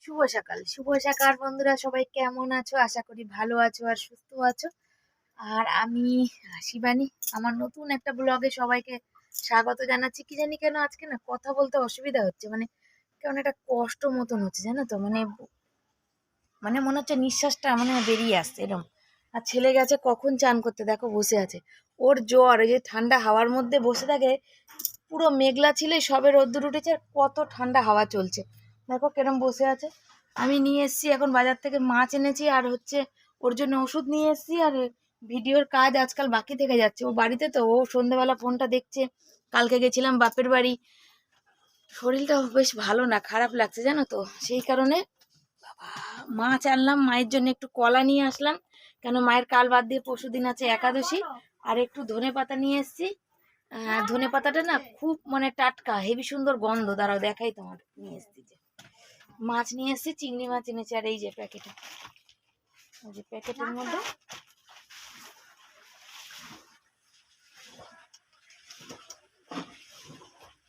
শুভ সকাল বন্ধুরা, সবাই কেমন আছো? আশা করি ভালো আছো আর সুস্থ আছো। আর আমি শিবানী, আমার নতুন একটা ব্লগে সবাইকে স্বাগত জানাচ্ছি। কি জানি কেন আজকে না কথা বলতে অসুবিধা হচ্ছে, মানে কেমন একটা কষ্ট মতন হচ্ছে জানো তো, মানে মানে মনে হচ্ছে নিঃশ্বাসটা মানে বেরিয়ে আসছে এরকম। আর ছেলে গেছে কখন চান করতে, দেখো বসে আছে। ওর জ্বর, এই যে ঠান্ডা হাওয়ার মধ্যে বসে থাকে, পুরো মেঘলা ছিল, সবে রোদ্দুর উঠেছে আর কত ঠান্ডা হাওয়া চলছে, দেখো কেরম বসে আছে। আমি নিয়ে এসেছি এখন বাজার থেকে মাছ এনেছি, আর হচ্ছে ওর জন্য ওষুধ নিয়ে এসেছি। আর ভিডিওর কাজ আজকাল বাকি থেকে যাচ্ছে, ও বাড়িতে তো, ও সন্ধ্যেবেলা ফোনটা দেখছে। কালকে গেছিলাম বাপের বাড়ি, শরীরটা বেশ ভালো না, খারাপ লাগছে জানো তো, সেই কারণে মাছ আনলাম, মায়ের জন্য একটু কলা নিয়ে আসলাম, কেন মায়ের কাল বাদ দিয়ে পরশুদিন আছে একাদশী। আর একটু ধনে পাতা নিয়ে এসেছি। ধনে পাতাটা না খুব মানে টাটকা, হেবি সুন্দর গন্ধ, দাঁড়াও দেখাই তোমার। নিয়ে এসেছি যে মাছ নিয়ে এসেছি, চিংড়ি মাছ এনেছি। আর এই যে প্যাকেটে, এই যে প্যাকেটের মধ্যে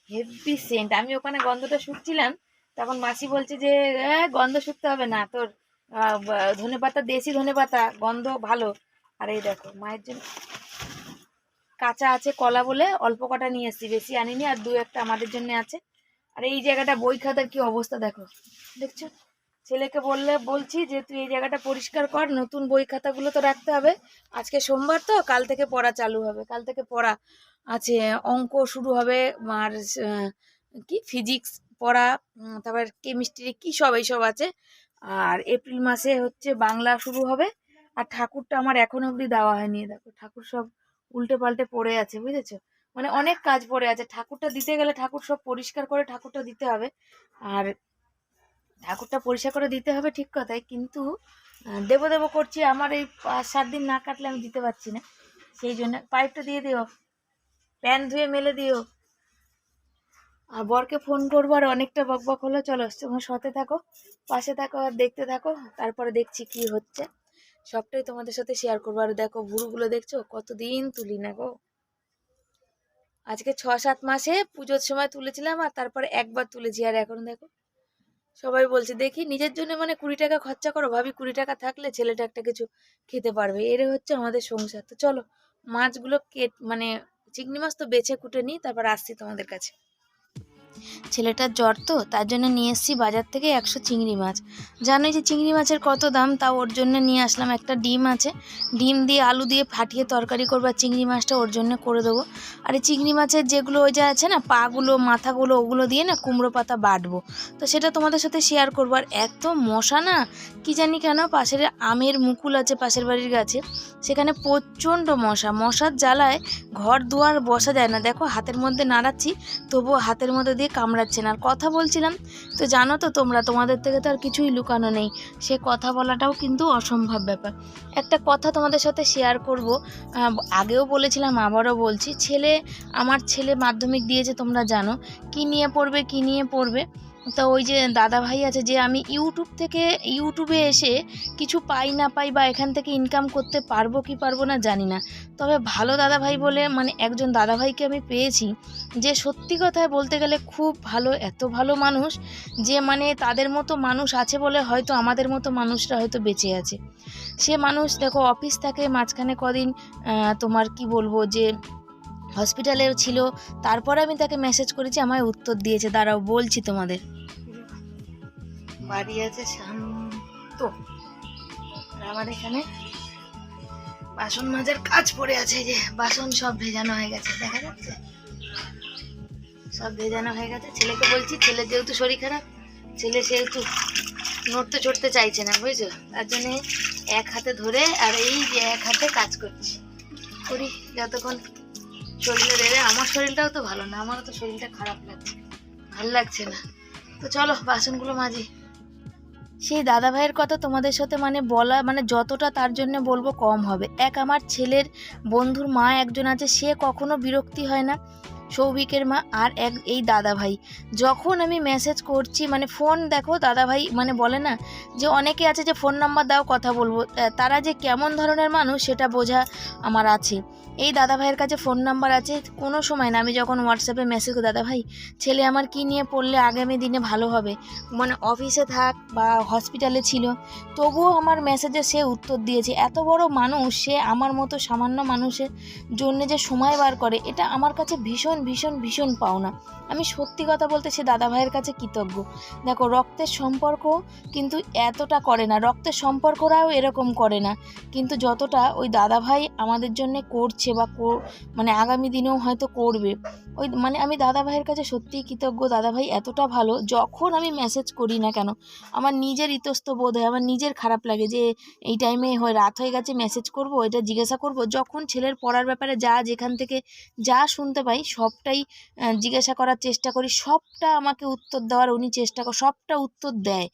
হেভি সেন্ট। আমি ওখানে গন্ধটা শুকছিলাম, তখন মাসি বলছে যে গন্ধ শুকতে হবে না তোর, ধনে পাতা, দেশি ধনে পাতা, গন্ধ ভালো। আর এই দেখো মায়ের জন্য কাঁচা আছে কলা বলে অল্প কটা নিয়ে এসেছি, বেশি আনিনি, আর দু একটা আমাদের জন্য আছে। আর এই জায়গাটা বই খাতার কি অবস্থা দেখো, দেখছো? ছেলেকে বলছি যে তুই এই জায়গাটা পরিষ্কার কর, নতুন বই খাতাগুলো তো রাখতে হবে। আজকে সোমবার তো, কাল থেকে পড়া চালু হবে, কাল থেকে পড়া আছে, অঙ্ক শুরু হবে, আর কি ফিজিক্স পড়া, তারপর কেমিস্ট্রি কি সব এইসব আছে। আর এপ্রিল মাসে হচ্ছে বাংলা শুরু হবে। আর ঠাকুরটা আমার এখনো অবধি দেওয়া হয়নি, দেখো ঠাকুর সব উল্টে পাল্টে পড়ে আছে, বুঝেছো? মানে অনেক কাজ পড়ে আছে, ঠাকুরটা দিতে গেলে ঠাকুর সব পরিষ্কার করে ঠাকুরটা দিতে হবে। আর ঠাকুরটা পরিষ্কার করে দিতে হবে ঠিক কথাই, কিন্তু দেবো দেবো করছি, আমার এই 5-7 দিন না কাটলে আমি দিতে পারছি না। সেই জন্য পাইপটা দিয়ে দিও, প্যান ধুয়ে মেলে দিও। আর বরকে ফোন করবো, আর অনেকটা বকবক হলো। চলো তোমার সাথে থাকো, পাশে থাকো আর দেখতে থাকো, তারপরে দেখছি কি হচ্ছে, সবটাই তোমাদের সাথে শেয়ার করবো। আর দেখো ভুরুগুলো দেখছো, কতদিন তুলি না গো। আজকে 6-7 মাসে পুজোর সময় তুলেছিলাম, আর তারপরে একবার তুলেছি, আর এখন দেখো। সবাই বলছে দেখি নিজের জন্য মানে 20 টাকা খরচা করো, ভাবি 20 টাকা থাকলে ছেলেটা একটা কিছু খেতে পারবে, এর হচ্ছে আমাদের সংসার। তো চলো মাছগুলো মানে চিংড়ি মাছ তো বেছে কুটে নিই, তারপর আসছি তোমাদের কাছে। ছেলেটার জ্বর তো, তার জন্য নিয়ে এসেছি বাজার থেকে 100 চিংড়ি মাছ। জানোই যে চিংড়ি মাছের কত দাম, তাও ওর জন্য নিয়ে আসলাম। একটা ডিম আছে, ডিম দিয়ে আলু দিয়ে ফাটিয়ে তরকারি করবো, আর চিংড়ি মাছটা ওর জন্য করে দেবো। আর এই চিংড়ি মাছের যেগুলো ওই যে আছে না পাগুলো মাথাগুলো, ওগুলো দিয়ে না কুমড়ো পাতা বাটবো, তো সেটা তোমাদের সাথে শেয়ার করবো। আর এত মশা না, কি জানি কেন, পাশের আমের মুকুল আছে পাশের বাড়ির গাছে, সেখানে প্রচণ্ড মশা, মশার জ্বালায় ঘর দুয়ার বসা যায় না। দেখো হাতের মধ্যে নাড়াচ্ছি, তবুও হাতের মধ্যে দিয়ে কামড়াচ্ছে না। আর কথা বলছিলাম তো, জানো তো তোমরা, তোমাদের থেকে তো আর কিছুই লুকানো নেই, সে কথা বলাটাও কিন্তু অসম্ভব ব্যাপার। একটা কথা তোমাদের সাথে শেয়ার করব, আগেও বলেছিলাম আবারও বলছি। আমার ছেলে মাধ্যমিক দিয়েছে, তোমরা জানো। কি নিয়ে পড়বে কি নিয়ে পড়বে, তো ওই যে দাদা ভাই আছে, যে আমি ইউটিউবে এসে কিছু পাই না পাই, বা এখান থেকে ইনকাম করতে পারবো কি পারবো না জানি না, তবে ভালো দাদা ভাই বলে মানে একজন দাদা ভাইকে আমি পেয়েছি, যে সত্যি কথায় বলতে গেলে খুব ভালো, এত ভালো মানুষ, যে মানে তাদের মতো মানুষ আছে বলে হয়তো আমাদের মতো মানুষরা হয়তো বেঁচে আছে। সে মানুষ দেখো অফিস থাকে, মাঝখানে কদিন তোমার কি বলবো যে হসপিটালেও ছিল, তারপরে আমি তাকে মেসেজ করেছি, আমায় উত্তর দিয়েছে, দাঁড়াও বলছি তোমাদের। বাড়ি আছে শান্ত, আর আমার এখানে বাসন মাজার কাজ পড়ে আছে, যে বাসন সব ভেজানো হয়ে গেছে, দেখা যাচ্ছে সব ভেজানো হয়ে গেছে। ছেলেকে বলছি, ছেলের যেহেতু শরীর খারাপ, ছেলে সেহেতু নড়তে চড়তে চাইছে না, বুঝছো, তার জন্যে এক হাতে ধরে আর এই যে এক হাতে কাজ করছি, করি যতক্ষণ শরীরে রেড়ে। আমার শরীরটাও তো ভালো না, আমারও তো শরীরটা খারাপ লাগছে, ভালো লাগছে না। তো চলো বাসনগুলো মাজি। সেই দাদা ভাইয়ের কথা তোমাদের সাথে মানে বলা, মানে যতটা তার জন্য বলবো কম হবে। আমার ছেলের বন্ধুর মা একজন আছে, সে কখনো বিরক্তি হয় না, সৌভিকের মা আর এই দাদা ভাই। যখন আমি মেসেজ করছি মানে ফোন দেখো দাদা ভাই মানে বলে না যে অনেকে আছে যে ফোন নাম্বার দাও কথা বলবো, তারা যে কেমন ধরনের মানুষ সেটা বোঝা আমার আছে। এই দাদা ভাইয়ের কাছে ফোন নাম্বার আছে, কোনো সময় না আমি যখন হোয়াটসঅ্যাপে মেসেজ করি দাদা ভাই ছেলে আমার কি নিয়ে পড়লে আগামী দিনে ভালো হবে, মানে অফিসে থাক বা হসপিটালে ছিল তবুও আমার মেসেজে সে উত্তর দিয়েছে। এত বড় মানুষ সে আমার মতো সামান্য মানুষের জন্য যে সময় বার করে, এটা আমার কাছে ভীষণ ভীষণ ভীষণ পাওনা। আমি সত্যি কথা বলতে সে দাদা ভাইয়ের কাছে কৃতজ্ঞ। দেখো রক্তের সম্পর্ক কিন্তু এতটা করে না, রক্তের সম্পর্করাও এরকম করে না, কিন্তু যতটা ওই দাদা ভাই আমাদের জন্য করছে বা মানে আগামী দিনেও হয়তো করবে, ওই মানে আমি দাদা ভাইয়ের কাছে সত্যিই কৃতজ্ঞ। দাদা ভাই এতটা ভালো, যখন আমি মেসেজ করি না কেন আমার নিজের ইতস্ত বোধ হয়, আমার নিজের খারাপ লাগে যে এই টাইমে রাত হয়ে গেছে মেসেজ করব, এটা জিজ্ঞাসা করব। যখন ছেলের পড়ার ব্যাপারে যেখান থেকে যা শুনতে পাই সবটাই জিজ্ঞাসা করার চেষ্টা করি, সবটা আমাকে উত্তর দেওয়ার উনি চেষ্টা করে, সবটা উত্তর দেয়,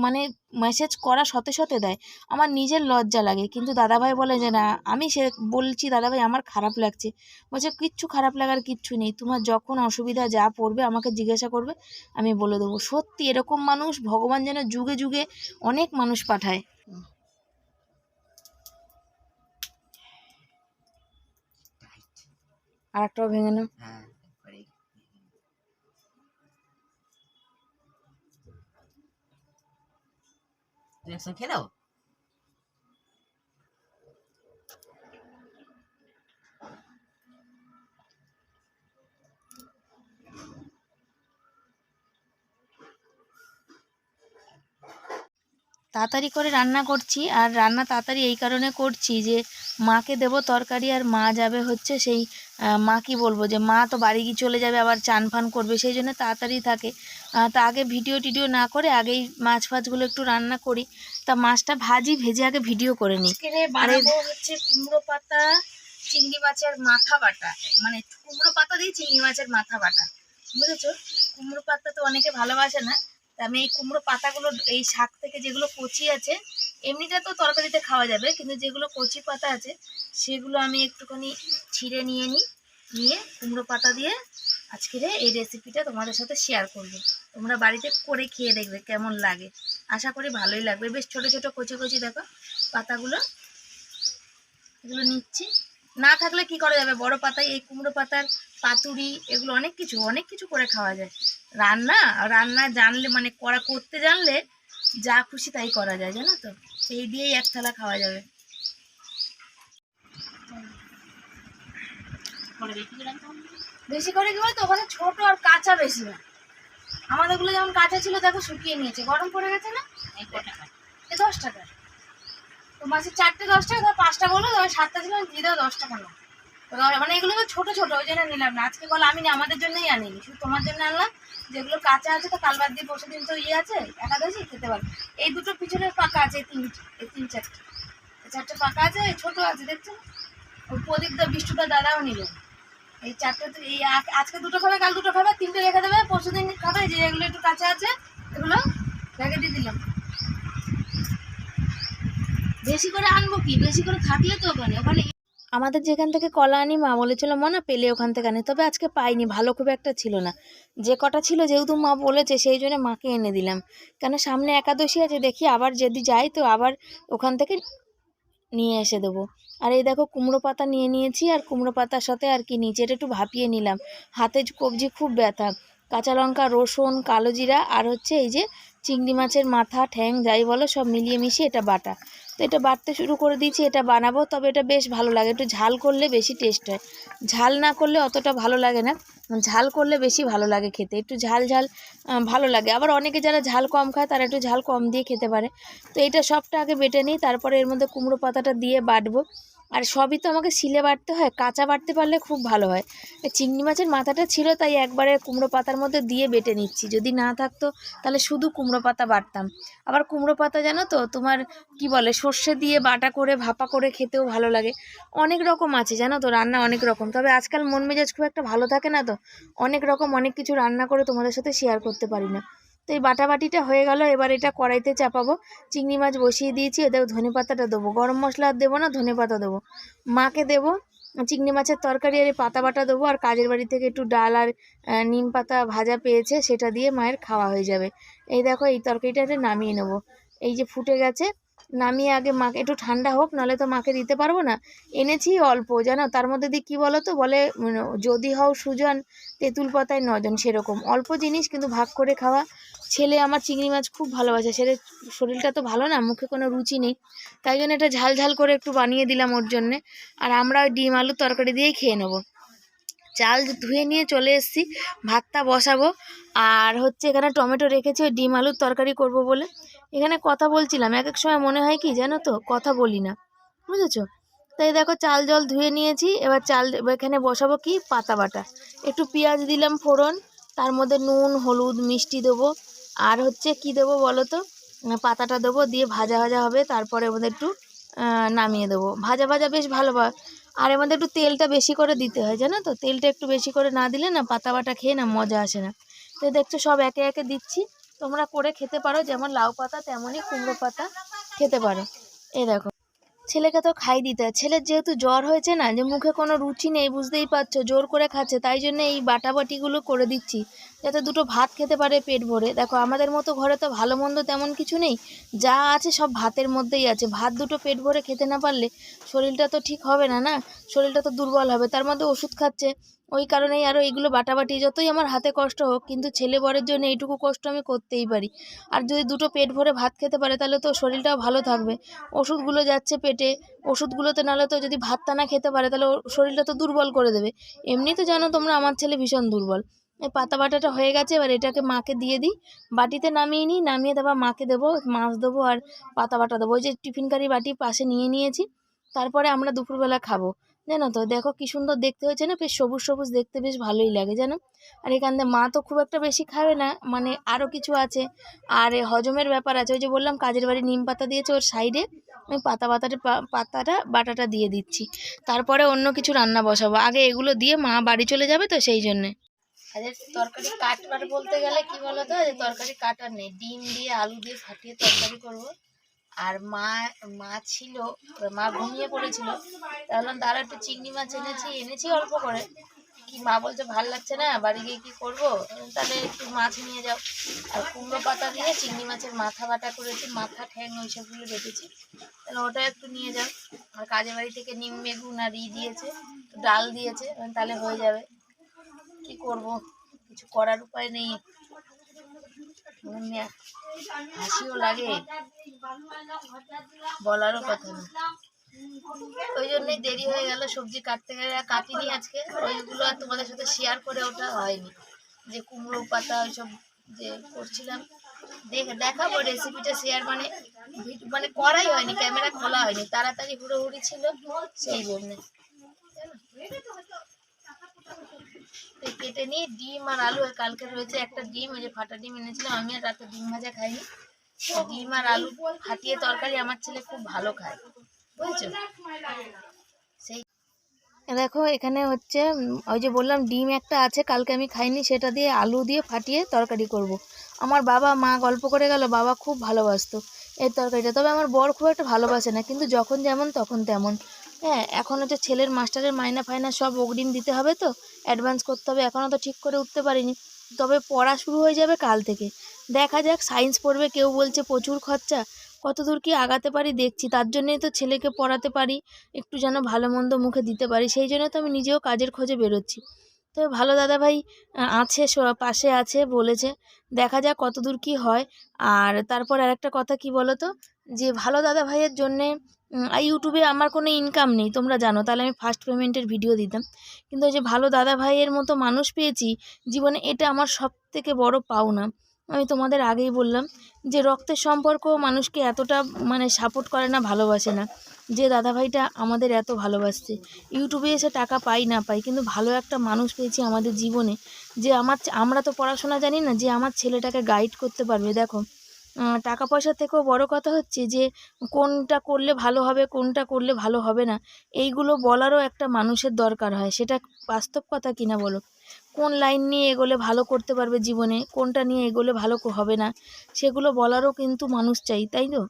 মানে মেসেজ করা সাথে সাথে দেয়। আমার নিজের লজ্জা লাগে, কিন্তু দাদাভাই বলে যে না, আমি সে বলছি দাদাভাই আমার খারাপ লাগছে, বলছে কিচ্ছু খারাপ লাগার কিচ্ছু নেই, তোমার যখন অসুবিধা যা পড়বে আমাকে জিজ্ঞাসা করবে, আমি বলে দেবো। সত্যি এরকম মানুষ ভগবান যেন যুগে যুগে অনেক মানুষ পাঠায়। আর একটাও ভেঙে নাও। খেলো তাড়াতাড়ি করে রান্না করছি, আর রান্না তাড়াতাড়ি এই কারণে করছি যে মাকে দেবো তরকারি, আর মা যাবে হচ্ছে সেই মা কি বলবো যে মা তো বাড়ি গিয়ে চলে যাবে, আবার চান ফান করবে, সেই জন্য তাড়াতাড়ি থাকে। তা আগে ভিডিও টিডিও না করে আগেই মাছ ফাছগুলো একটু রান্না করি, তা মাছটা ভেজে আগে ভিডিও করে নিই। বানাবো হচ্ছে কুমড়ো পাতা চিংড়ি মাছের মাথা বাটা, মানে কুমড়ো পাতা দিয়ে চিংড়ি মাছের মাথা বাটা, বুঝেছো? কুমড়ো পাতা তো অনেকে ভালোবাসে না, আমি এই কুমড়ো পাতাগুলো এই শাক থেকে যেগুলো কচি আছে, এমনিটা তো তরকারিতে খাওয়া যাবে, কিন্তু যেগুলো কচি পাতা আছে সেগুলো আমি একটুখানি ছিঁড়ে নিয়ে কুমড়ো পাতা দিয়ে আজকের এই রেসিপিটা তোমাদের সাথে শেয়ার করব। তোমরা বাড়িতে করে খেয়ে দেখবে কেমন লাগে, আশা করি ভালোই লাগবে। বেশ ছোট ছোট কচি কচি দেখো পাতাগুলো, এগুলো নিচ্ছি। না থাকলে কি করা যাবে, বড় পাতায় এই কুমড়ো পাতার পাতুরি এগুলো অনেক কিছু করে খাওয়া যায়। রান্না জানলে মানে করতে জানলে যা খুশি তাই করা যায়, জানো তো? সেই দিয়েই এক থালা খাওয়া যাবে। বেশি করে কি বলতো, ওখানে ছোট আর কাঁচা বেশি না, আমাদেরগুলো যেমন কাঁচা ছিল দেখো শুকিয়ে নিয়েছে, গরম পড়ে গেছে না। এই 10 টাকা তো মাছের 4টে 10 টাকা, ধর 5টা বলো, ধর 7টা ছিল দিয়ে দাও 10 টাকা না, মানে এগুলো তো ছোট ছোট ওই জন্য নিলাম না। আজকে বলো আমি না, আমাদের জন্যই আনিনি, শুধু তোমার জন্য আনলাম। যেগুলো কাঁচা আছে তো কাল বাদ দিয়ে পরশু দিন তো আছে একাদশী, খেতে পারবে। এই দুটো পিছনে পাকা আছে, এই তিন চারটে পাকা আছে, ছোট আছে দেখছো। ওই প্রদীপদা বিষ্ণুদা দাদাও নিল এই 4টে, তো এই আজকে 2টো খাবে, কাল 2টো খাবে, 3টে রেখে দেবে, পরশু দিন খাবে। যে এগুলো একটু কাঁচা আছে এগুলো রেখে দিয়ে দিলাম। বেশি করে আনবো কি, বেশি করে থাকলে তো ওখানে আমাদের যেখান থেকে কলা আনি মা বলেছিল মনে পেলে ওখান থেকে আনি, তবে আজকে পাইনি, ভালো খুব একটা ছিল না। যে কটা ছিল যেহেতু মা বলেছে সেই জন্য মাকে এনে দিলাম, কেন সামনে একাদশী আছে, দেখি আবার যদি যাই তো আবার ওখান থেকে নিয়ে এসে দেবো। আর এই দেখো কুমড়ো পাতা নিয়ে নিয়েছি, আর কুমড়ো পাতার সাথে আর কি নিচে এটা একটু ভাপিয়ে নিলাম, হাতে কবজি খুব ব্যথা। কাঁচা লঙ্কা, রসুন, কালো জিরা আর হচ্ছে এই যে চিংড়ি মাছের মাথা ঠ্যাং যাই বলো সব মিলিয়ে মিশিয়ে এটা বাটা, তো এটা বাটতে শুরু করে দিয়েছি। এটা বানাবো, তবে এটা বেশ ভালো লাগে, একটু ঝাল করলে বেশি টেস্ট হয়, ঝাল না করলে অতটা ভালো লাগে না, ঝাল করলে বেশি ভালো লাগে খেতে, একটু ঝাল ভালো লাগে। আবার অনেকে যারা ঝাল কম খায় তারা একটু ঝাল কম দিয়ে খেতে পারে। তো এটা সবটা আগে বেটে নিই, তারপরে এর মধ্যে কুমড়ো পাতাটা দিয়ে বাটবো। আর সবই তো আমাকে শিলে বাটতে হয়, কাঁচা বাটতে পারলে খুব ভালো হয়। চিংড়ি মাছের মাথাটা ছিল তাই একবারে কুমড়ো পাতার মধ্যে দিয়ে বেটে নিচ্ছি, যদি না থাকতো তাহলে শুধু কুমড়ো পাতা বাটতাম। আবার কুমড়ো পাতা জানো তো তোমার কি বলে সর্ষে দিয়ে বাটা করে ভাপা করে খেতেও ভালো লাগে। অনেক রকম আছে জানো তো রান্না, অনেক রকম, তবে আজকাল মন মেজাজ খুব একটা ভালো থাকে না, তো অনেক রকম অনেক কিছু রান্না করে তোমাদের সাথে শেয়ার করতে পারি না। তো এই বাটাবাটিটা হয়ে গেল, এবার এটা কড়াইতে চাপাবো। চিংড়ি মাছ বসিয়ে দিয়েছি, এদের ধনে পাতাটা দেবো, গরম মশলা আর দেবো না, ধনে পাতা দেবো, মাকে দেবো। চিংড়ি মাছের তরকারি আর এই পাতা বাটা দেবো, আর কাজের বাড়ি থেকে একটু ডাল আর নিম পাতা ভাজা পেয়েছে, সেটা দিয়ে মায়ের খাওয়া হয়ে যাবে। এই দেখো এই তরকারিটাতে নামিয়ে নেবো। এই যে ফুটে গেছে, নামিয়ে আগে মাকে একটু ঠান্ডা হোক, নাহলে তো মাকে দিতে পারবো না। এনেছি অল্প, জানো তার মধ্যে দিয়ে কী বলো তো, বলে যদি হও সুজন তেঁতুল পাতায় নজন, সেরকম অল্প জিনিস কিন্তু ভাগ করে খাওয়া। ছেলে আমার চিংড়ি মাছ খুব ভালোবাসে, ছেলে শরীরটা তো ভালো না, মুখে কোনো রুচি নেই, তাই জন্য এটা ঝাল ঝাল করে একটু বানিয়ে দিলাম ওর জন্যে। আর আমরা ওই ডিম আলুর তরকারি দিয়েই খেয়ে নেবো। চাল ধুয়ে নিয়ে চলে এসেছি, ভাতটা বসাবো। আর হচ্ছে এখানে টমেটো রেখেছি ওই ডিম আলুর তরকারি করব বলে। এখানে কথা বলছিলাম, এক এক সময় মনে হয় কি জানো তো, কথা বলি না, বুঝেছো? তাই দেখো চাল জল ধুয়ে নিয়েছি, এবার এখানে বসাবো কি পাতা বাটা। একটু পেঁয়াজ দিলাম ফোড়ন, তার মধ্যে নুন হলুদ মিষ্টি দেবো, আর হচ্ছে কি দেবো বলো তো, পাতাটা দেবো, দিয়ে ভাজা ভাজা হবে, তারপরে ওদের একটু নামিয়ে দেবো। ভাজা ভাজা বেশ ভালো। আর এর মধ্যে একটু তেলটা বেশি করে দিতে হয়, জানো তো, তেলটা একটু বেশি করে না দিলে না পাতা বাটা খেয়ে না মজা আসে না। তো দেখছো সব একে একে দিচ্ছি, তোমরা করে খেতে পারো, যেমন লাউ পাতা তেমনই কুমড়ো পাতা খেতে পারো। এই দেখো ছেলেকে তো খাই দিতে হয়, ছেলের যেহেতু জ্বর হয়েছে না, যে মুখে কোনো রুচি নেই, বুঝতেই পারছো, জোর করে খাচ্ছে, তাই জন্য এই বাটাবাটিগুলো করে দিচ্ছি, যাতে দুটো ভাত খেতে পারে পেট ভরে। দেখো আমাদের মতো ঘরে তো ভালো মন্দ তেমন কিছু নেই, যা আছে সব ভাতের মধ্যেই আছে। ভাত দুটো পেট ভরে খেতে না পারলে শরীরটা তো ঠিক হবে না, না, শরীরটা তো দুর্বল হবে। তার মধ্যে ওষুধ খাচ্ছে, ওই কারণেই আরও এইগুলো বাটাবাটি, যতই আমার হাতে কষ্ট হোক, কিন্তু ছেলে বরের জন্য এইটুকু কষ্ট আমি করতেই পারি। আর যদি দুটো পেট ভরে ভাত খেতে পারে তাহলে তো শরীরটাও ভালো থাকবে। ওষুধগুলো যাচ্ছে পেটে, ওষুধগুলোতে নাহলে তো যদি ভাতটা না খেতে পারে তাহলে ওর শরীরটা তো দুর্বল করে দেবে। এমনি তো জানো তোমরা আমার ছেলে ভীষণ দুর্বল। এই পাতা বাটাটা হয়ে গেছে, এবার এটাকে মাকে দিয়ে দিই, বাটিতে নামিয়ে নিই, নামিয়ে তারপর মাকে দেবো, মাছ দেবো আর পাতা বাটা দেবো। ওই যে টিফিন কারি বাটি পাশে নিয়ে নিয়েছি, তারপরে আমরা দুপুরবেলা খাবো। জানো তো দেখো কি সুন্দর দেখতে হয়েছে না, বেশ সবুজ সবুজ দেখতে, বেশ ভালোই লাগে জানো। আর এখান থেকে মা তো খুব একটা বেশি খাবে না, মানে আরও কিছু আছে, আর হজমের ব্যাপার আছে। ওই যে বললাম কাজের বাড়ি নিম পাতা দিয়েছে, ওর সাইডে আমি পাতাটা বাটাটা দিয়ে দিচ্ছি, তারপরে অন্য কিছু রান্না বসাবো। আগে এগুলো দিয়ে মা বাড়ি চলে যাবে, তো সেই জন্যে। আজ তরকারি কাটবার বলতে গেলে কি বলতো, যে তরকারি কাটার নেই, ডিম দিয়ে আলু দিয়ে ফাটিয়ে তরকারি করব। আর মা ছিল, মা ঘুমিয়ে পড়েছিল, তাহলে তারা একটু চিংড়ি মাছ এনেছি অল্প করে। কি মা বলছে ভাল লাগছে না, বাড়ি গিয়ে কি করবো, তাহলে একটু মাছ নিয়ে যাও। আর কুমড়ো পাতা দিয়ে চিংড়ি মাছের মাথা বাটা করেছি, মাথা ঠ্যাং ওইসবগুলো রেখেছি, তাহলে ওটা একটু নিয়ে যাও। আর কাজের বাড়ি থেকে নিম বেগুন আর দিয়েছে, ডাল দিয়েছে, তাহলে হয়ে যাবে। কি করব, কিছু করার উপায় নেই, হাসিও লাগে, বলারও কথা না। ওই জন্যই দেরি হয়ে গেল, সবজি কাটতে গেলে কাটিনি আজকে, ওইগুলো আর তোমাদের সাথে শেয়ার করে ওঠা হয়নি, যে কুমড়ো পাতা ওইসব যে করছিলাম। দেখাবো রেসিপিটা শেয়ার, মানে করাই হয়নি, ক্যামেরা খোলা হয়নি, তাড়াতাড়ি হুড়োহুড়ি ছিল, সেই জন্যে। কেটে নিয়ে ডিম আর আলু, কালকে রয়েছে একটা ডিম, ওই যে ফাটা ডিম এনেছিলাম, আমি আর রাতে ডিম ভাজা খাইনি। ডিম আর আলু ফাটিয়ে তরকারি আমার ছেলে খুব ভালো খায়, বুঝেছো। সেই দেখো এখানে হচ্ছে ওই যে বললাম ডিম একটা আছে, কালকে আমি খাইনি, সেটা দিয়ে আলু দিয়ে ফাটিয়ে তরকারি করব। আমার বাবা মা গল্প করে গেল, বাবা খুব ভালোবাসতো এই তরকারিটা, তবে আমার বর খুব একটা ভালোবাসে না, কিন্তু যখন যেমন তখন তেমন। হ্যাঁ, এখন হচ্ছে ছেলের মাস্টারের মাইনা ফাইনা সব অগ্রিম দিতে হবে, তো অ্যাডভান্স করতে হবে, এখনও তো ঠিক করে উঠতে পারিনি, তবে পড়া শুরু হয়ে যাবে কাল থেকে। দেখা যাক, সায়েন্স পড়বে, কেউ বলছে প্রচুর খরচা, কত দূর কি আগাতে পারি দেখছি, তার জন্যই তো ছেলেকে পড়াতে পারি, একটু যেন ভালো মন্দ মুখে দিতে পারি, সেই জন্য তো আমি নিজেও কাজের খোঁজে বেরোচ্ছি। তো ভালো দাদাভাই আছে, পাশে আছে, বলেছে, দেখা যাক কত দূর কী হয়। আর তারপর আরেকটা কথা কি বলো তো, যে ভালো দাদাভাইয়ের জন্যে ইউটিউবে আমার কোনো ইনকাম নেই, তোমরা জানো, তাহলে আমি ফার্স্ট পেমেন্টের ভিডিও দিতাম, কিন্তু ওই যে ভালো দাদাভাইয়ের মতো মানুষ পেয়েছি জীবনে, এটা আমার সবথেকে বড় পাওনা। আমি তোমাদের আগেই বললাম যে রক্তের সম্পর্ক মানুষকে এতটা মানে সাপোর্ট করে না, ভালোবাসে না, যে দাদাভাইটা আমাদের এত ভালোবাসছে। ইউটিউবে এসে টাকা পাই না পাই, কিন্তু ভালো একটা মানুষ পেয়েছি আমাদের জীবনে, যে আমরা তো পড়াশোনা জানি না, যে আমার ছেলেটাকে গাইড করতে পারবে। দেখো টাকা পয়সার থেকেও বড় কথা হচ্ছে যে কোনটা করলে ভালো হবে, কোনটা করলে ভালো হবে না, এইগুলো বলারও একটা মানুষের দরকার হয়, সেটা বাস্তব কথা কিনা বলো। কোন লাইন নিয়ে এগোলে ভালো করতে পারবে জীবনে, কোনটা নিয়ে এগোলে ভালো হবে না, সেগুলো বলারও কিন্তু মানুষ চাই, তাই তো।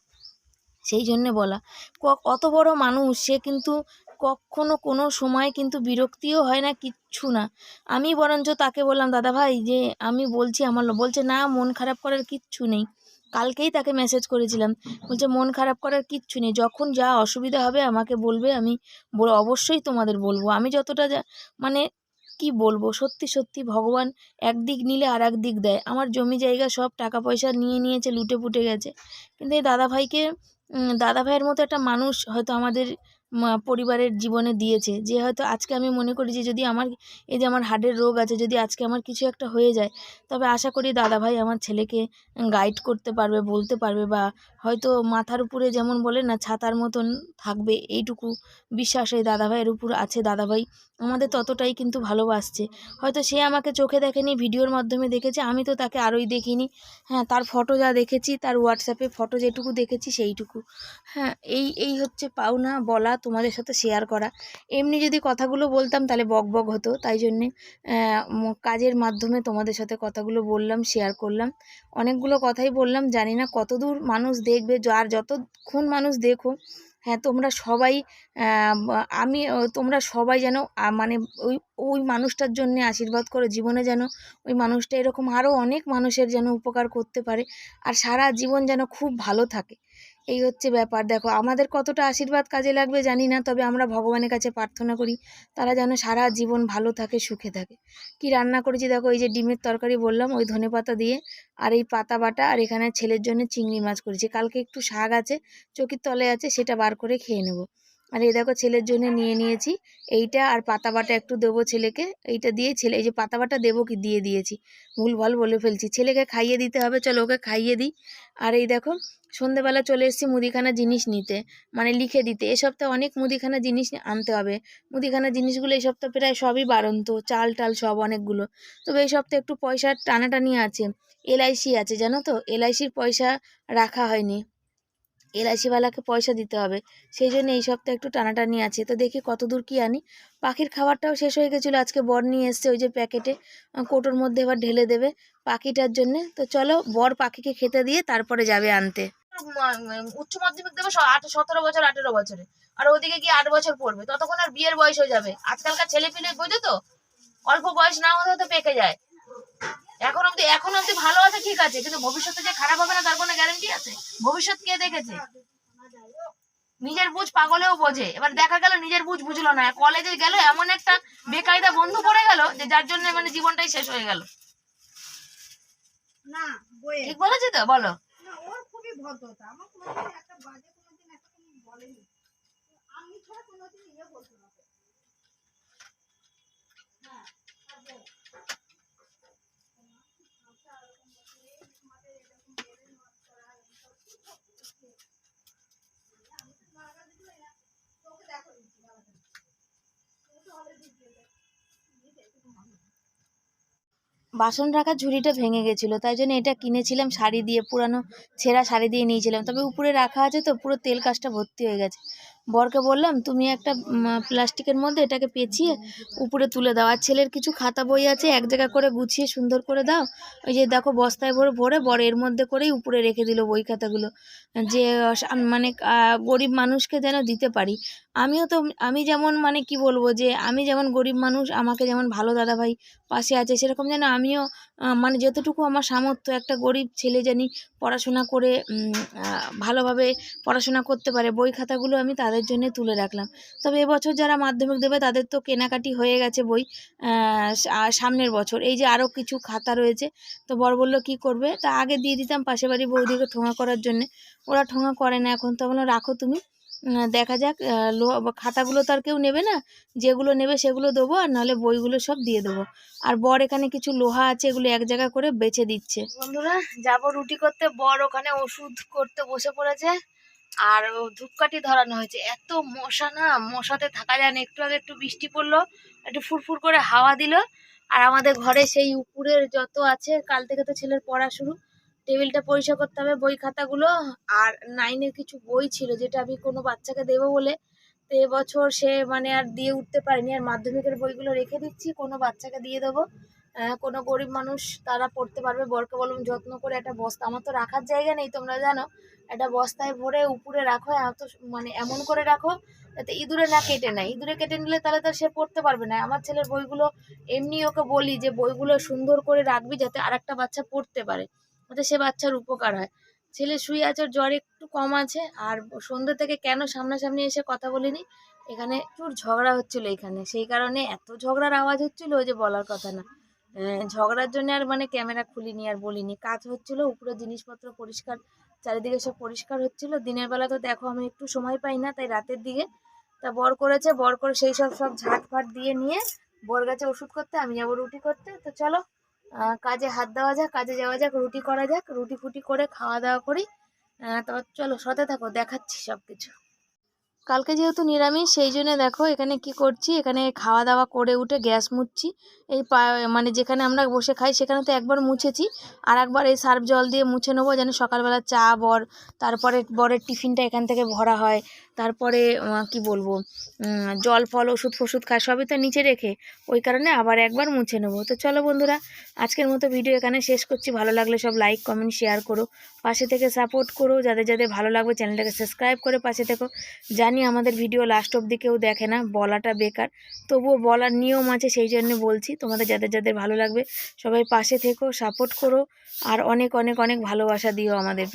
সেই জন্যে বলা, অত বড় মানুষ, সে কিন্তু কখনো কোনো সময় কিন্তু বিরক্তিও হয় না, কিচ্ছু না। আমি বরঞ্চ তাকে বললাম, দাদা ভাই যে আমি বলছি আমার বলছে না মন খারাপ করার কিচ্ছু নেই। কালকেই তাকে মেসেজ করেছিলাম, বলছে মন খারাপ করার কিচ্ছু নেই, যখন যা অসুবিধা হবে আমাকে বলবে, আমি অবশ্যই তোমাদের বলবো। আমি যতটা মানে কি বলবো, সত্যি সত্যি ভগবান একদিক নিলে আর এক দিক দেয়। আমার জমি জায়গা সব টাকা পয়সা নিয়ে নিয়েছে, লুটে পুটে গেছে, কিন্তু এই দাদাভাইকে দাদা ভাইয়ের মতো একটা মানুষ হয়তো আমাদের পরিবারের জীবনে দিয়েছে, যে হয়তো আজকে আমি মনে করি যে যদি আমার এই যে আমার হার্টের রোগ আছে, যদি আজকে আমার কিছু একটা হয়ে যায়, তবে আশা করি দাদাভাই আমার ছেলেকে গাইড করতে পারবে, বলতে পারবে, বা হয়তো মাথার উপরে যেমন বলে না ছাতার মতন থাকবে, এইটুকু বিশ্বাস এই দাদাভাইয়ের উপর আছে। দাদাভাই আমাদের ততটাই কিন্তু ভালোবাসছে। হয়তো সে আমাকে চোখে দেখেনি, ভিডিওর মাধ্যমে দেখেছে, আমি তো তাকে আরোই দেখিনি। হ্যাঁ, তার ফটো যা দেখেছি, তার হোয়াটসঅ্যাপে ফটো যেটুকু দেখেছি সেইটুকু। হ্যাঁ, এই হচ্ছে পাওনা বলা, তোমাদের সাথে শেয়ার করা। এমনি যদি কথাগুলো বলতাম তাহলে বক বক হতো, তাই জন্যে কাজের মাধ্যমে তোমাদের সাথে কথাগুলো বললাম, শেয়ার করলাম। অনেকগুলো কথাই বললাম, জানি না কতদূর মানুষ দেখবে, আর যতক্ষণ মানুষ দেখো, হ্যাঁ তোমরা সবাই তোমরা সবাই যেন মানে ওই ওই মানুষটার জন্যে আশীর্বাদ করো, জীবনে যেন ওই মানুষটা এরকম আরও অনেক মানুষের যেন উপকার করতে পারে, আর সারা জীবন যেন খুব ভালো থাকে। এই হচ্ছে ব্যাপার। দেখো আমাদের কতটা আশীর্বাদ কাজে লাগবে জানি না, তবে আমরা ভগবানের কাছে প্রার্থনা করি তারা যেন সারা জীবন ভালো থাকে, সুখে থাকে। কি রান্না করেছি দেখো, এই যে ডিমের তরকারি বললাম, ওই ধনেপাতা দিয়ে, আর এই পাতা বাটা, আর এখানে ছেলের জন্য চিংড়ি মাছ করেছি। কালকে একটু শাক আছে, চকির তলে আছে, সেটা বার করে খেয়ে নেব। আর এই দেখো ছেলের জন্য নিয়ে নিয়েছি এইটা, আর পাতা বাটা একটু দেবো ছেলেকে, এইটা দিয়ে ছেলে, এই যে পাতা বাটা দেবো কি দিয়ে দিয়েছি, ভুলভাল বলে ফেলছি, ছেলেকে খাইয়ে দিতে হবে, চলো ওকে খাইয়ে দিই। আর এই দেখো সন্ধেবেলা চলে এসেছি মুদিখানা জিনিস নিতে, মানে লিখে দিতে। এ সপ্তাহে অনেক মুদিখানা জিনিস আনতে হবে। মুদিখানা জিনিসগুলো এই সপ্তাহে প্রায় সবই বাড়ন্ত, চাল টাল সব অনেকগুলো। তবে এই সপ্তাহে একটু পয়সার টানাটানি আছে, এলআইসি আছে জানো তো, এলআইসির পয়সা রাখা হয়নি, এলআইসিওয়ালাকে পয়সা দিতে হবে, সেই জন্য এই সপ্তাহে একটু টানাটানি আছে। তো দেখি কত দূর কী আনি। পাখির খাবারটাও শেষ হয়ে গেছিলো, আজকে বর নিয়ে এসছে ওই যে প্যাকেটে, কৌটোর মধ্যে এবার ঢেলে দেবে পাখিটার জন্যে। তো চলো বর পাখিকে খেতে দিয়ে তারপরে যাবে আনতে। উচ্চ মাধ্যমিক দেবে 17 বছর 18 বছরে, আর ওদিকে গিয়ে 8 বছর পড়বে, ততক্ষণ আর বিয়ের বয়স হয়ে যাবে। আজকালকার ছেলে পিলে বোঝো তো, অল্প বয়স না হতে হতে পেকে যায়। এখন অব্দি ভালো আছে, ঠিক আছে, কিন্তু ভবিষ্যতে যে খারাপ হবে না তার কোনো গ্যারান্টি আছে? ভবিষ্যৎ কে দেখেছে? নিজের বুঝ পাগলেও বোঝে। এবার দেখা গেল নিজের বুঝ বুঝলো না, কলেজে গেল এমন একটা বেকায়দা বন্ধু পড়ে গেল যে যার জন্য মানে জীবনটাই শেষ হয়ে গেল। না বইয়ে ঠিক বলেছি তো, বলো? না, ওর খুবই ভদ্রতা, আমার কোনোদিন একটা বাজে কোনোদিন একটা কোনো বলেনি, আমি ছাড়া কোনোদিন ইয়ে বলতো না। হ্যাঁ, আর বল। তোকে দেখো দিচ্ছি বাসন রাখার ঝুড়িটা ভেঙে গেছিলো, তাই জন্য এটা কিনেছিলাম শাড়ি দিয়ে, পুরানো ছেঁড়া শাড়ি দিয়ে নিয়েছিলাম, তবে উপরে রাখা আছে তো পুরো তেল কাজটা ভর্তি হয়ে গেছে। বরকে বললাম তুমি একটা প্লাস্টিকের মধ্যে এটাকে পেঁচিয়ে উপরে তুলে দাও, আর ছেলের কিছু খাতা বই আছে এক জায়গা করে গুছিয়ে সুন্দর করে দাও। ওই যে দেখো বস্তায় ভরে ভরে বর এর মধ্যে করেই উপরে রেখে দিল বই খাতাগুলো, যে মানে গরিব মানুষকে যেন দিতে পারি। আমিও তো, আমি যেমন মানে কি বলবো, যে আমি যেমন গরিব মানুষ, আমাকে যেমন ভালো দাদাভাই পাশে আছে, সেরকম যেন আমিও মানে যতটুকু আমার সামর্থ্য একটা গরিব ছেলে জানি পড়াশোনা করে ভালোভাবে পড়াশোনা করতে পারে, বই খাতাগুলো আমি তাদের জন্য তুলে রাখলাম। তবে এবছর যারা মাধ্যমিক দেবে তাদের তো কেনাকাটি হয়ে গেছে বই, আর সামনের বছর এই যে আরও কিছু খাতা রয়েছে। তো বর বললো কী করবে, তা আগে দিয়ে দিতাম পাশে বাড়ি বৌদিকে ঠোঙা করার জন্যে, ওরা ঠোঙা করে না এখন, তো বললো রাখো তুমি, দেখা যাক। খাতাগুলো তো আর কেউ নেবে না, যেগুলো নেবে সেগুলো দেবো, আর নাহলে বইগুলো সব দিয়ে দেবো। আর বর এখানে কিছু লোহা আছে, এগুলো এক জায়গা করে বেছে দিচ্ছে। বন্ধুরা যাবো রুটি করতে, বর ওখানে ওষুধ করতে বসে পড়েছে, আর ধূপকাঠি ধরানো হয়েছে। এত মশা না, মশাতে থাকা যায় না। একটু আগে একটু বৃষ্টি পড়লো, একটু ফুরফুর করে হাওয়া দিল, আর আমাদের ঘরে সেই উপরের যত আছে, কাল থেকে তো ছেলের পড়া শুরু, টেবিলটা পরিষ্কার করতে হবে, বই খাতাগুলো। আর 9-এর কিছু বই ছিল যেটা আমি কোনো বাচ্চাকে দেবো বলে, তো এবছর সে মানে আর দিয়ে উঠতে পারেনি, আর মাধ্যমিকের বইগুলো রেখে দিচ্ছি, কোনো বাচ্চাকে দিয়ে দেবো। কোনো গরিব মানুষ তারা পড়তে পারবে। বরকে বললাম যত্ন করে একটা বস্তা, আমার তো রাখার জায়গা নেই তোমরা জানো, একটা বস্তায় ভরে উপরে রাখো, এত মানে এমন করে রাখো যাতে ইঁদুরে না কেটে নেয়। ইঁদুরে কেটে নিলে তাহলে তো সে পড়তে পারবে না। আমার ছেলের বইগুলো এমনি ওকে বলি যে বইগুলো সুন্দর করে রাখবি যাতে আরেকটা বাচ্চা পড়তে পারে, যাতে সে বাচ্চার উপকার হয়। ছেলে শুয়ে আছে, ওর জ্বর একটু কম আছে। আর সন্ধ্যে থেকে কেন সামনাসামনি এসে কথা বলিনি, এখানে প্রচুর ঝগড়া হচ্ছিল এখানে, সেই কারণে এত ঝগড়ার আওয়াজ হচ্ছিল যে বলার কথা না। ঝগড়ার জন্য আর মানে ক্যামেরা খুলিনি আর বলিনি। কাজ হচ্ছিল, উপরে জিনিসপত্র পরিষ্কার, চারিদিকে সব পরিষ্কার হচ্ছিল। দিনের বেলা তো দেখো আমি একটু সময় পাই না, তাই রাতের দিকে তা বর করেছে। বর করে সেই সব ঝাঁট ফাট দিয়ে নিয়ে বর গেছে ওষুধ করতে, আমি যাবো রুটি করতে। তো চলো কাজে হাত দেওয়া যাক, কাজে যাওয়া যাক, রুটি করা যাক, রুটি ফুটি করে খাওয়া দাওয়া করি। তো চলো সাথে থাকো, দেখাচ্ছি সব কিছু। কালকে যেহেতু নিরামিষ সেই জন্য দেখো এখানে কি করছি, এখানে খাওয়া দাওয়া করে উঠে গ্যাস মুছছি। এই মানে যেখানে আমরা বসে খাই সেখানে তো একবার মুছেছি, আর একবার এই সার্ফ জল দিয়ে মুছে নেবো, যেন সকালবেলা চা তারপরে বরের টিফিনটা এখান থেকে ভরা হয়। তারপরে কি বলবো, জল ফল ওষুধ ফষুধ খায় সবই তো নিচে রেখে, ওই কারণে আবার একবার মুছে নেবো। তো চলো বন্ধুরা, আজকের মতো ভিডিও এখানে শেষ করছি। ভালো লাগলে সব লাইক কমেন্ট শেয়ার করো, পাশে থেকে সাপোর্ট করো। যাদের যাদের ভালো লাগবে চ্যানেলটাকে সাবস্ক্রাইব করে পাশে থেকো। জানি আমাদের ভিডিও লাস্ট অবধি কেউ দেখে না, বলাটা বেকার, তবুও বলার নিয়ম আছে, সেই জন্য বলছি। তোমাদের যাদের যাদের ভালো লাগবে সবাই পাশে থেকো, সাপোর্ট করো, আর অনেক অনেক অনেক ভালোবাসা দিও আমাদের।